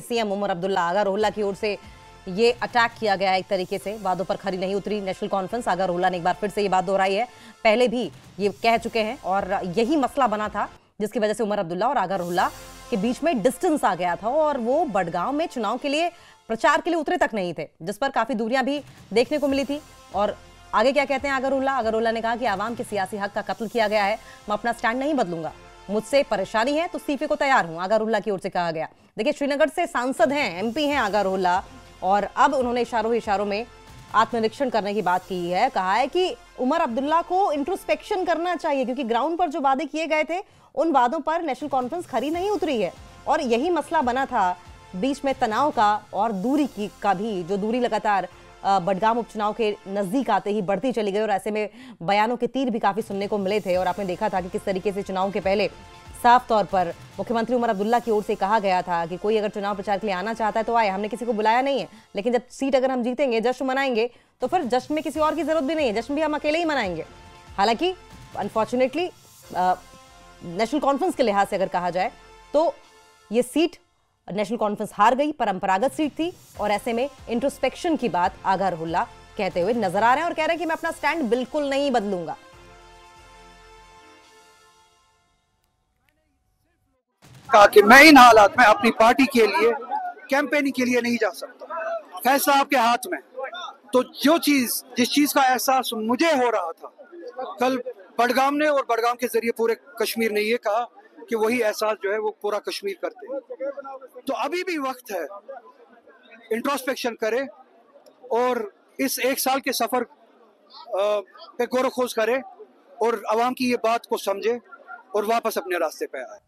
CM Omar Abdullah आगा रोहिल्ला की ओर से ये अटैक किया गया है। एक तरीके से वादों पर खरी नहीं उतरी नेशनल कॉन्फ्रेंस। आगा रोहिल्ला ने एक बार फिर से ये बात दोहराई है, पहले भी ये कह चुके हैं और यही मसला बना था जिसकी वजह से उमर अब्दुल्ला और आगा रोहिल्ला के बीच में डिस्टेंस आ गया था और वो बड़गांव में चुनाव के लिए प्रचार के लिए उतरे तक नहीं थे, जिस पर काफी दूरियां भी देखने को मिली थी। और आगे क्या कहते हैं आगा रोहिल्ला ने कहा कि आवाम के सियासी हक का कत्ल किया गया है, मैं अपना स्टैंड नहीं बदलूंगा, मुझसे परेशानी है तो इस्तीफे को तैयार हूं, आगा रोहिल्ला की ओर से कहा गया। देखिए, श्रीनगर से सांसद हैं, एमपी हैं आगा रोहिल्ला, और अब उन्होंने इशारों में आत्मनिरीक्षण करने की बात की है। कहा है कि उमर अब्दुल्ला को इंट्रोस्पेक्शन करना चाहिए क्योंकि ग्राउंड पर जो वादे किए गए थे उन वादों पर नेशनल कॉन्फ्रेंस खरी नहीं उतरी है और यही मसला बना था बीच में तनाव का और दूरी की का भी, जो दूरी लगातार बडगाम उपचुनाव के नजदीक आते ही बढ़ती चली गई और ऐसे में बयानों के तीर भी काफी सुनने को मिले थे। और आपने देखा था कि किस तरीके से चुनाव के पहले साफ तौर पर मुख्यमंत्री उमर अब्दुल्ला की ओर से कहा गया था कि कोई अगर चुनाव प्रचार के लिए आना चाहता है तो आए, हमने किसी को बुलाया नहीं है, लेकिन जब सीट अगर हम जीतेंगे, जश्न मनाएंगे, तो फिर जश्न में किसी और की जरूरत भी नहीं है, जश्न भी हम अकेले ही मनाएंगे। हालांकि अनफॉर्चुनेटली नेशनल कॉन्फ्रेंस के लिहाज से अगर कहा जाए तो ये सीट नेशनल कॉन्फ्रेंस हार गई, परंपरागत सीट थी और ऐसे में इंट्रोस्पेक्शन की बात आगा रोहिल्ला कहते हुए नजर आ रहे हैं और कह रहे हैं कि मैं अपना स्टैंड बिल्कुल नहीं बदलूंगा। कहा कि मैं इन हालात में अपनी पार्टी के लिए कैंपेनिंग के लिए नहीं जा सकता, फैसला आपके हाथ में। तो जिस चीज का एहसास मुझे हो रहा था कल बडगाम ने और बडगाम के जरिए पूरे कश्मीर ने ये कहा कि वही एहसास जो है वो पूरा कश्मीर करते हैं। तो अभी भी वक्त है, इंट्रोस्पेक्शन करे और इस एक साल के सफर पे गौर खोज करे और आवाम की ये बात को समझे और वापस अपने रास्ते पे आए।